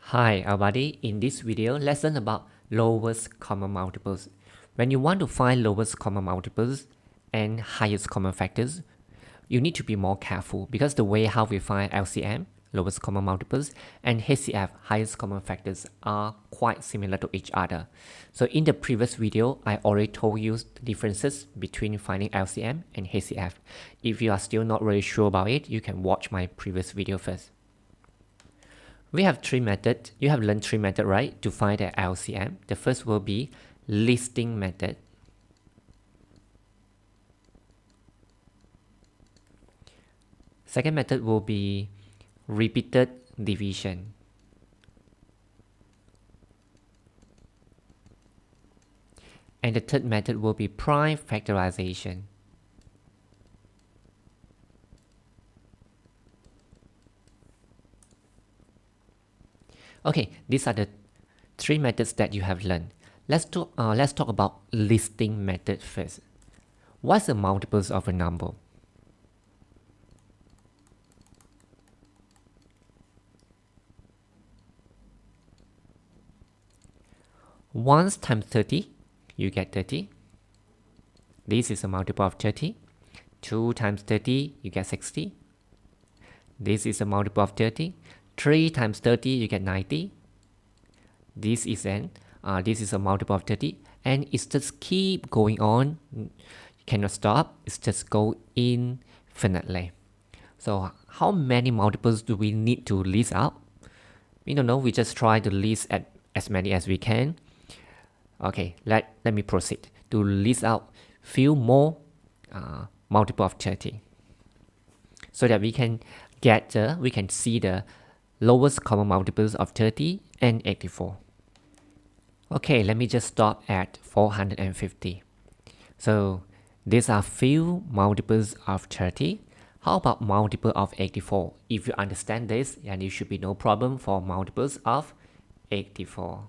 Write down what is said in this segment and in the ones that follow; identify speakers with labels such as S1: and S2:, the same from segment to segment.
S1: Hi everybody, in this video, let's learn about lowest common multiples. When you want to find lowest common multiples and highest common factors, you need to be more careful because the way how we find LCM, lowest common multiples, and HCF, highest common factors, are quite similar to each other. So in the previous video, I already told you the differences between finding LCM and HCF. If you are still not really sure about it, you can watch my previous video first. We have three methods. You have learned three methods, right, to find the LCM. The first will be listing method. Second method will be repeated division. And the third method will be prime factorization. Okay, these are the three methods that you have learned. Let's talk about listing method first. What's the multiples of a number? Once times 30, you get 30. This is a multiple of 30. 2 times 30, you get 60. This is a multiple of 30. 3 times 30, you get 90. This is a multiple of 30, and it's just keep going on. You cannot stop. It's just go infinitely. So how many multiples do we need to list out? We don't know. We just try to list at as many as we can. Okay, let me proceed to list out few more multiple of 30, so that we can see the lowest common multiples of 30 and 84. Okay, let me just stop at 450. So these are few multiples of 30. How about multiple of 84? If you understand this, then it should be no problem for multiples of 84.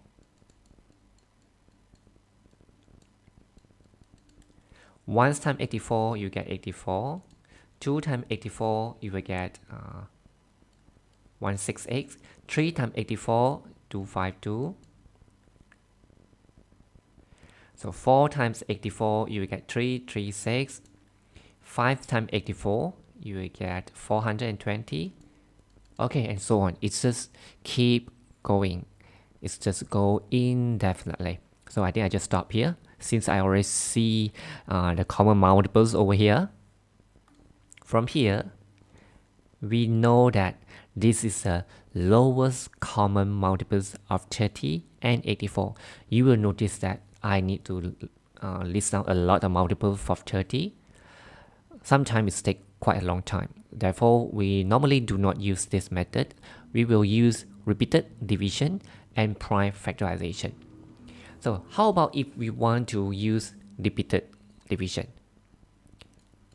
S1: Once times 84, you get 84. 2 times 84, you will get 168. 3 times 84, 252. So 4 times 84, you will get 336. 5 times 84, you will get 420. Okay, and so on. It's just keep going. It's just go indefinitely. So I think I just stop here since I already see the common multiples over here. From here, we know that this is the lowest common multiples of 30 and 84. You will notice that I need to list down a lot of multiples of 30. Sometimes it takes quite a long time. Therefore, we normally do not use this method. We will use repeated division and prime factorization. So how about if we want to use repeated division?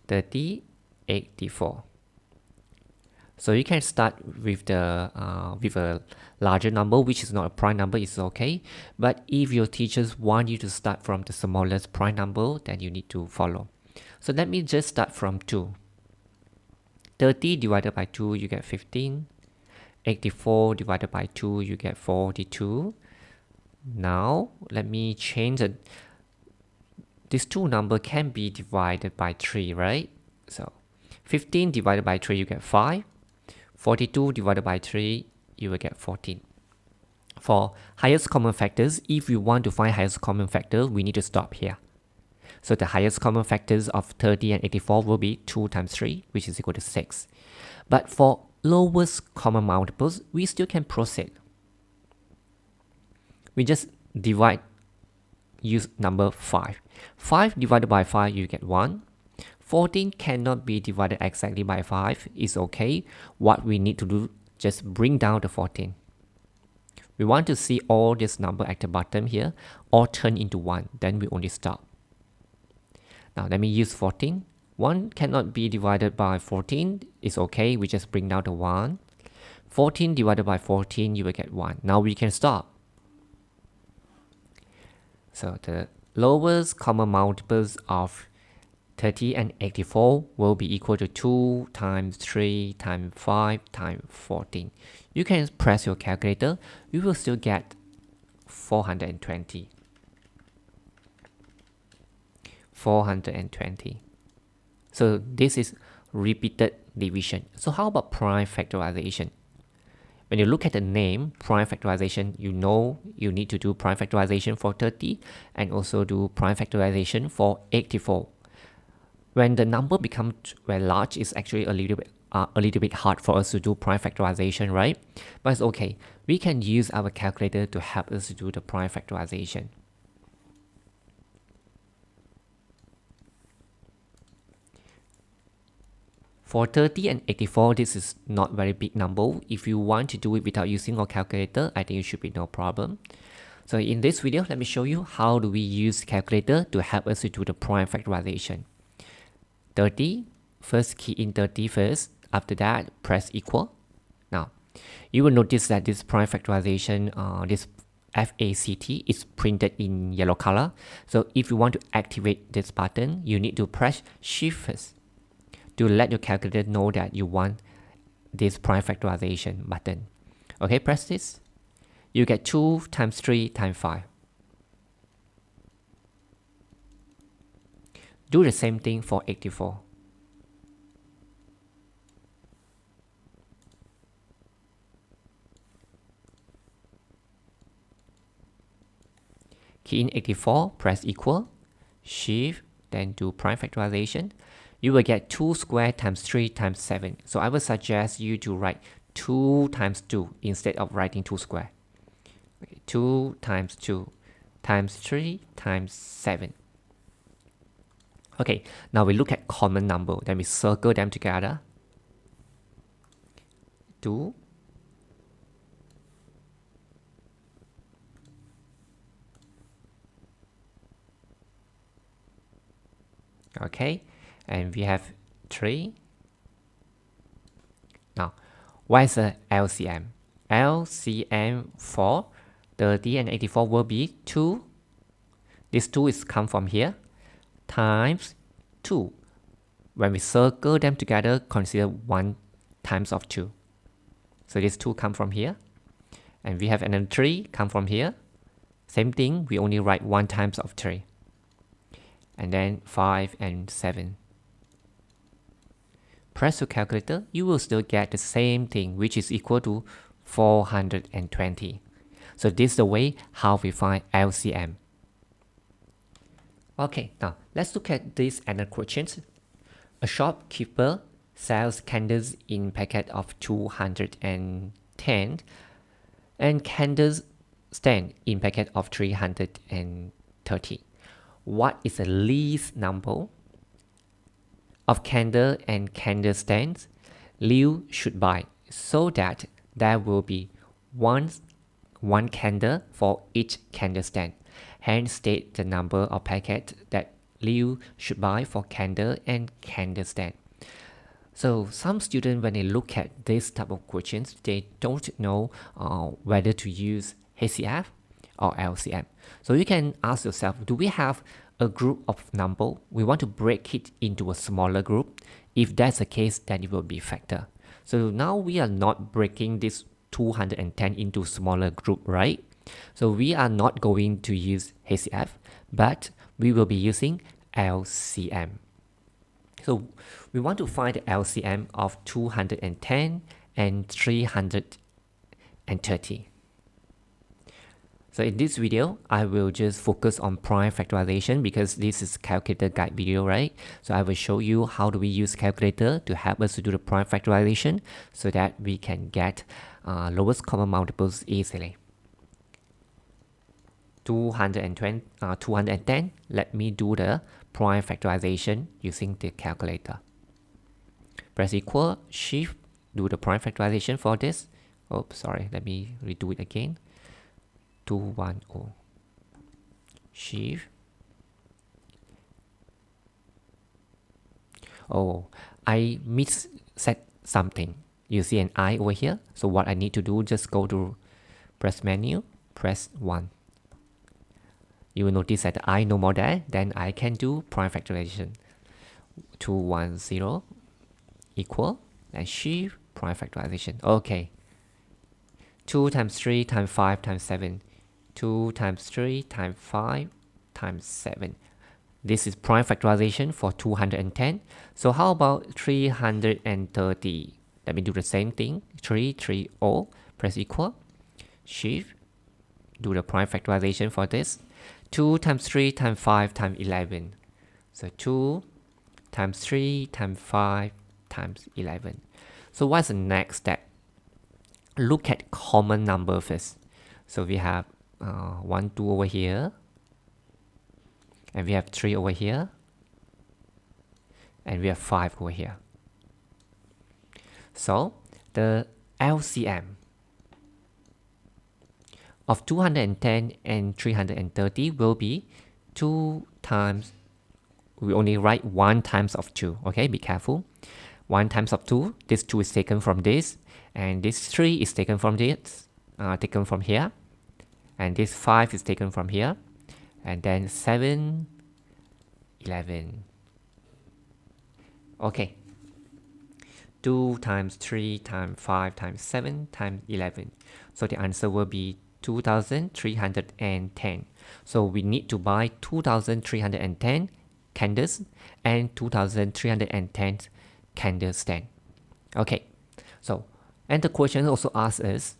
S1: 30, 84. So you can start with a larger number, which is not a prime number, it's okay. But if your teachers want you to start from the smallest prime number, then you need to follow. So let me just start from 2. 30 divided by 2, you get 15. 84 divided by 2, you get 42. Now, let me change it. These two numbers can be divided by 3, right? So, 15 divided by 3, you get 5. 42 divided by 3, you will get 14. For highest common factors, if you want to find highest common factor, we need to stop here. So the highest common factors of 30 and 84 will be 2 times 3, which is equal to 6. But for lowest common multiples, we still can proceed. We just use number 5. 5 divided by 5, you get 1. 14 cannot be divided exactly by 5. It's okay. What we need to do, just bring down the 14. We want to see all this number at the bottom here, all turn into 1. Then we only stop. Now let me use 14. 1 cannot be divided by 14. It's okay. We just bring down the 1. 14 divided by 14, you will get 1. Now we can stop. So the lowest common multiples of 30 and 84 will be equal to 2 times 3 times 5 times 14. You can press your calculator, you will still get 420. 420. So this is repeated division. So how about prime factorization? When you look at the name, prime factorization, you know you need to do prime factorization for 30 and also do prime factorization for 84. When the number becomes very large, it's actually a little bit hard for us to do prime factorization, right? But it's okay. We can use our calculator to help us to do the prime factorization. For 30 and 84, this is not very big number. If you want to do it without using a calculator, I think it should be no problem. So in this video, let me show you how do we use calculator to help us to do the prime factorization. 30, first key in 30 first, after that press equal. Now, you will notice that this prime factorization, this FACT is printed in yellow color. So if you want to activate this button, you need to press shift first to let your calculator know that you want this prime factorization button. Okay, press this. You get 2 times 3 times 5. Do the same thing for 84. Key in 84, press equal, shift, then do prime factorization. You will get 2 squared times 3 times 7. So I would suggest you to write 2 times 2 instead of writing 2 squared. Okay, 2 times 2 times 3 times 7. Okay, now we look at common number. Then we circle them together. 2. Okay, and we have 3. Now, what is the LCM? LCM for 30 and 84 will be 2. This 2 is come from here, times 2. When we circle them together, consider 1 times of 2. So this 2 come from here. And we have another 3 come from here. Same thing, we only write 1 times of 3. And then 5 and 7. Press your calculator, you will still get the same thing, which is equal to 420. So this is the way how we find LCM. Okay, now let's look at this another question. A shopkeeper sells candles in packet of 210 and candles stand in packet of 330. What is the least number of candle and candle stands Liu should buy so that there will be one candle for each candle stand? Hence state the number of packets that Liu should buy for candle and candle stand. So some students, when they look at this type of questions, they don't know whether to use HCF or LCM. So you can ask yourself, do we have a group of number? We want to break it into a smaller group. If that's the case, then it will be factor. So now we are not breaking this 210 into smaller group, right? So we are not going to use HCF, but we will be using LCM. So we want to find the LCM of 210 and 330. So in this video, I will just focus on prime factorization because this is calculator guide video, right? So I will show you how do we use calculator to help us to do the prime factorization so that we can get lowest common multiples easily. 210, let me do the prime factorization using the calculator. Press equal, shift, do the prime factorization for this. Oops, sorry, let me redo it again. 210, shift. Oh, I set something. You see an I over here. So what I need to do, just go to press menu, press 1. You will notice that I no more there, then I can do prime factorization. 210 equal and shift prime factorization. Okay, 2 times 3 times 5 times 7. 2 times 3 times 5 times 7. This is prime factorization for 210. So how about 330? Let me do the same thing. 330, press equal, shift, do the prime factorization for this. 2 times 3 times 5 times 11. So 2 times 3 times 5 times 11. So what's the next step? Look at common number first. So we have 1, 2 over here. And we have 3 over here. And we have 5 over here. So the LCM of 210 and 330 will be 2 times, we only write 1 times of 2, okay, be careful. 1 times of 2, this 2 is taken from this, and this 3 is taken from this, taken from here, and this 5 is taken from here, and then 7, 11. Okay, 2 times 3 times 5 times 7 times 11. So the answer will be 2,310. So we need to buy 2,310 candles and 2,310 candle stand. Okay, so and the question also asks us,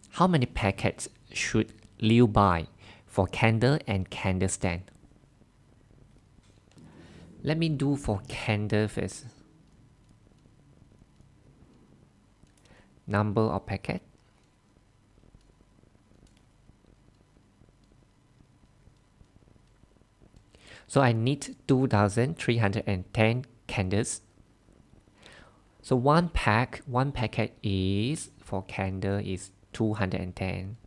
S1: how many packets should Liu buy for candle and candle stand? Let me do for candle first. Number of packet. So I need 2,310 candles. So one packet is for candle is 210.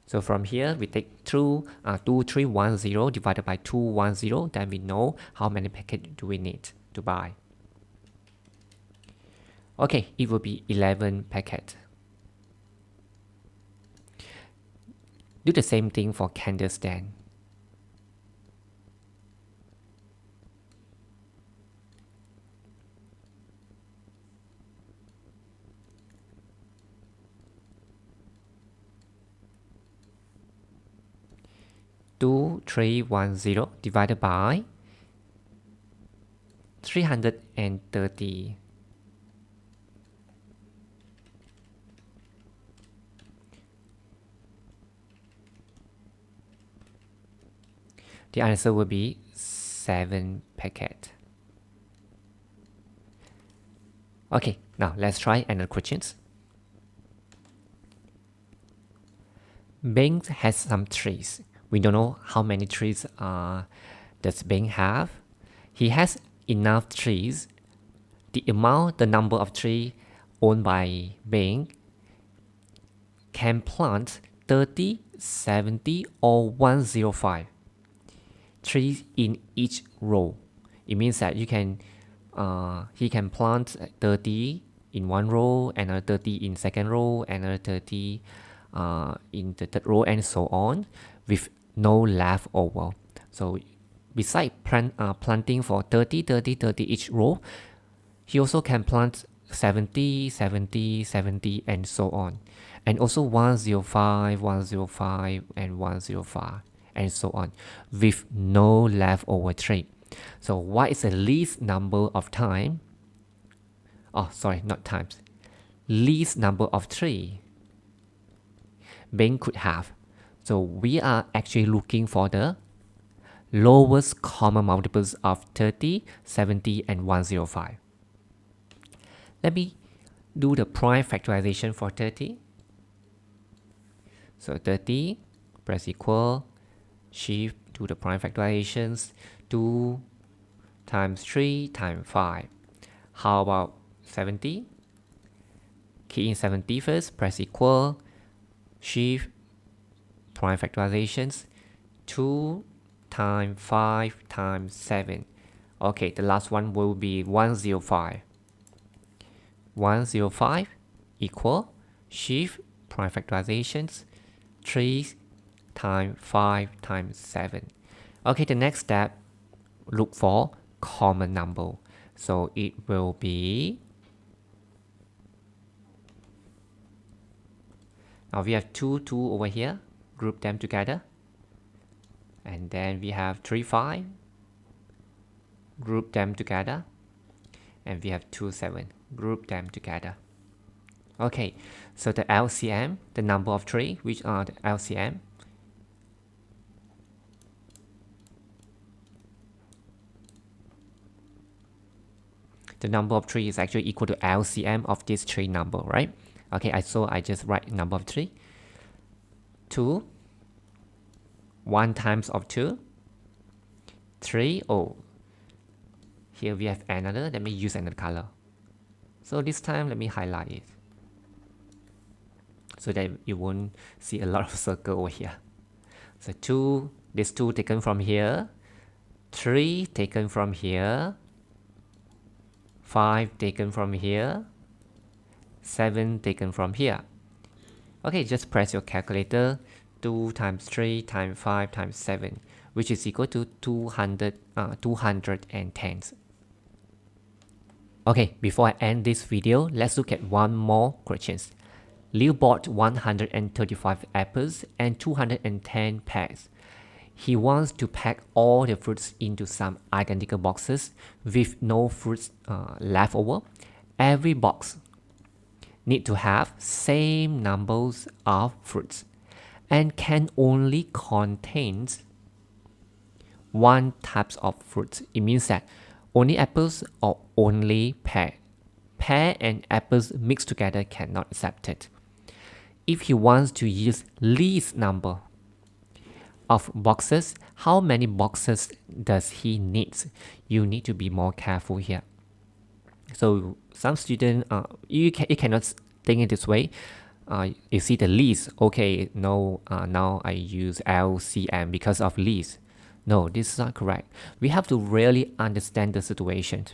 S1: So from here we take 2310 divided by 210, then we know how many packets do we need to buy. Okay, it will be 11 packets. Do the same thing for candle stand. Do 310 divided by 330. The answer will be 7 packets. Okay, now let's try another questions. Bing has some trees. We don't know how many trees does Bing have. He has enough trees. The number of trees owned by Bing can plant 30, 70 or 105 trees in each row. It means that he can plant 30 in one row, another 30 in second row, another 30 in the third row, and so on, with no leftover. So besides planting for 30, 30, 30 each row, he also can plant 70, 70, 70, and so on. And also 105, 105, and 105, and so on, with no leftover tree. So what is the least number of time? Oh, sorry, not times. Least number of tree Bing could have. So we are actually looking for the lowest common multiples of 30, 70, and 105. Let me do the prime factorization for 30. So 30, press equal, shift, do the prime factorizations, 2 times 3 times 5. How about 70? Key in 70 first, press equal, shift, prime factorizations, 2 times 5 times 7. Okay, the last one will be 105. 105 equal, shift, prime factorizations, 3 times 5 times 7. Okay, the next step, look for common number. So it will be, now we have 2 over here, group them together. And then we have 3 5, group them together. And we have 2 7, group them together. Okay, so the LCM, the number of 3, which are the LCM, the number of 3 is actually equal to LCM of this 3 number, right? Okay, so I just write number of 3. 2, 1 times of 2, 3, oh, here we have another, let me use another color. So this time, let me highlight it, so that you won't see a lot of circle over here. So 2, this 2 taken from here, 3 taken from here, 5 taken from here, 7 taken from here. Okay, just press your calculator. 2 times 3 times 5 times 7, which is equal to 210. Okay, before I end this video, let's look at one more question. Liu bought 135 apples and 210 pears. He wants to pack all the fruits into some identical boxes with no fruits left over. Every box need to have same numbers of fruits and can only contain one types of fruits. It means that only apples or only pear. Pear and apples mixed together cannot accept it. If he wants to use least number of boxes, how many boxes does he need? You need to be more careful here. So some students, you cannot think it this way. You see the least, okay, no, now I use LCM because of least. No, this is not correct. We have to really understand the situation.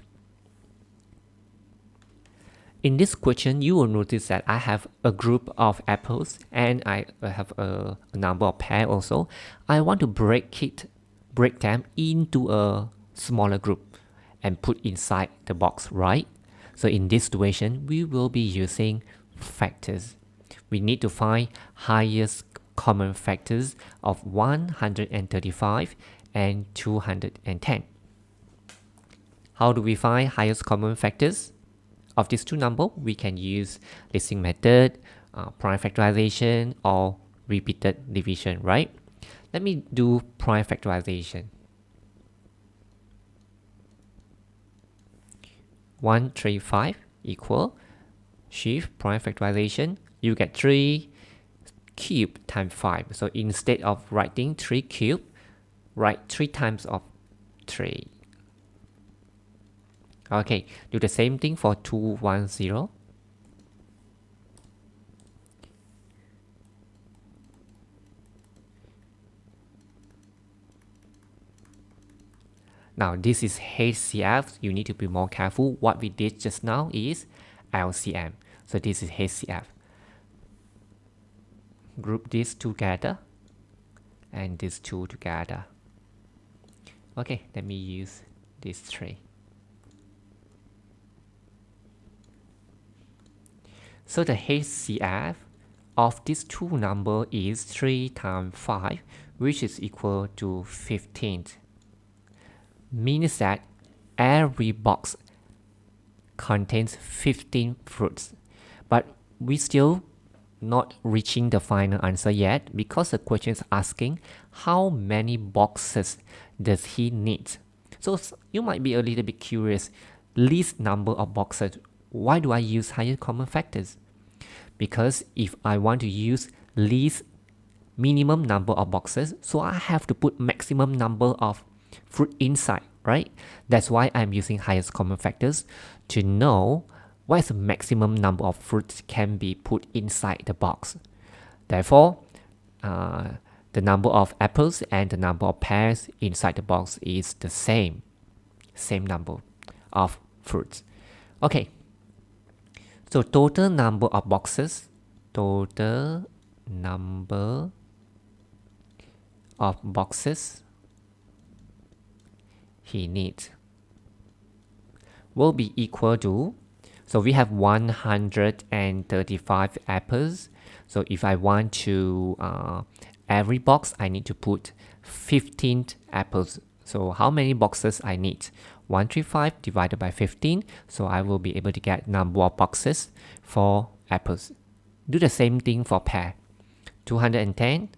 S1: In this question, you will notice that I have a group of apples and I have a number of pears also. I want to break them into a smaller group and put inside the box, right? So in this situation, we will be using factors. We need to find highest common factors of 135 and 210. How do we find highest common factors of these two numbers? We can use listing method, prime factorization, or repeated division, right? Let me do prime factorization. 135 equal shift prime factorization. You get 3 cube times 5. So instead of writing 3 cube, write 3 times of 3. Okay, do the same thing for 210. Now this is HCF. You need to be more careful. What we did just now is LCM. So this is HCF. Group these together and these two together. Okay, let me use these 3. So the HCF of these two numbers is 3 times 5, which is equal to 15. Means that every box contains 15 fruits. But we still not reaching the final answer yet because the question is asking how many boxes does he need. So you might be a little bit curious. Least number of boxes. Why do I use higher common factors? Because if I want to use least minimum number of boxes, so I have to put maximum number of fruit inside, right? That's why I'm using highest common factors to know what is the maximum number of fruits can be put inside the box. Therefore, the number of apples and the number of pears inside the box is the same number of fruits. Okay, so total number of boxes, he needs. will be equal to, so we have 135 apples. So if I want to, every box I need to put 15 apples. So how many boxes I need? 135 divided by 15. So I will be able to get number of boxes for apples. Do the same thing for pear. 210.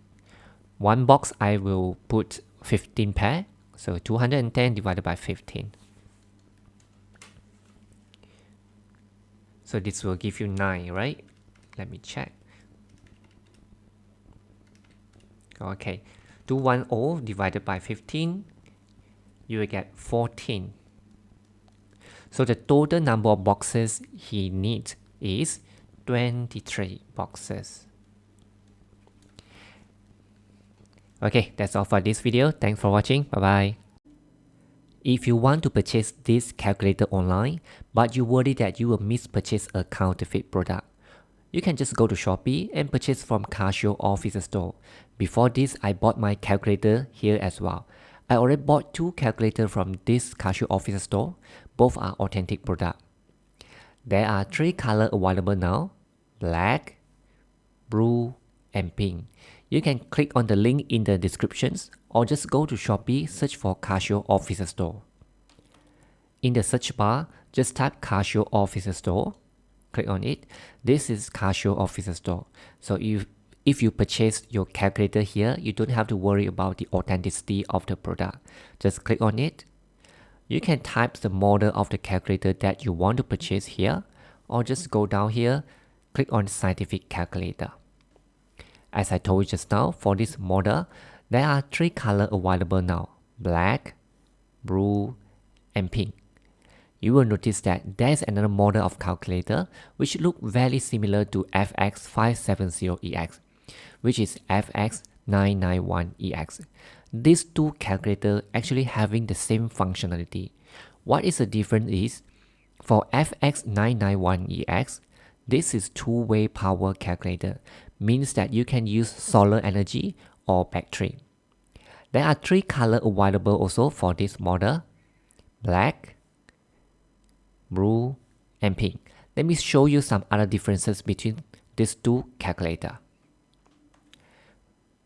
S1: One box I will put 15 pear. So 210 divided by 15. So this will give you 9, right? Let me check. Okay, 210 divided by 15, you will get 14. So the total number of boxes he needs is 23 boxes. Okay, that's all for this video. Thanks for watching. Bye bye. If you want to purchase this calculator online, but you worry that you will mispurchase a counterfeit product, you can just go to Shopee and purchase from Casio office store. Before this, I bought my calculator here as well. I already bought 2 calculators from this Casio office store. Both are authentic products. There are 3 colors available now: black, blue, and pink. You can click on the link in the descriptions or just go to Shopee, search for Casio office store. In the search bar, just type Casio office store. Click on it. This is Casio office store. So if you purchase your calculator here, you don't have to worry about the authenticity of the product. Just click on it. You can type the model of the calculator that you want to purchase here, or just go down here, click on scientific calculator. As I told you just now, for this model, there are 3 colors available now: black, blue, and pink. You will notice that there's another model of calculator which look very similar to FX570EX, which is FX991EX. These 2 calculators actually having the same functionality. What is the difference is, for FX991EX, this is two-way power calculator, means that you can use solar energy or battery. There are 3 colors available also for this model: black, blue, and pink. Let me show you some other differences between these 2 calculators.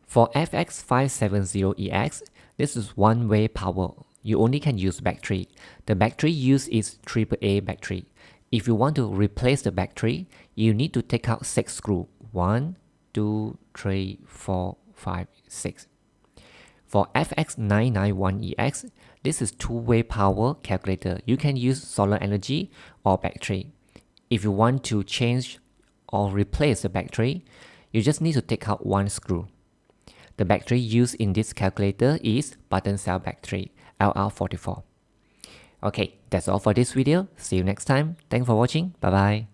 S1: For FX570EX, this is one-way power. You only can use battery. The battery used is AAA battery. If you want to replace the battery, you need to take out 6 screws. 1, 2, 3, 4, 5, 6. For FX991EX, this is two-way power calculator. You can use solar energy or battery. If you want to change or replace the battery, you just need to take out 1 screw. The battery used in this calculator is button cell battery, LR44. Okay, that's all for this video. See you next time. Thanks for watching. Bye bye.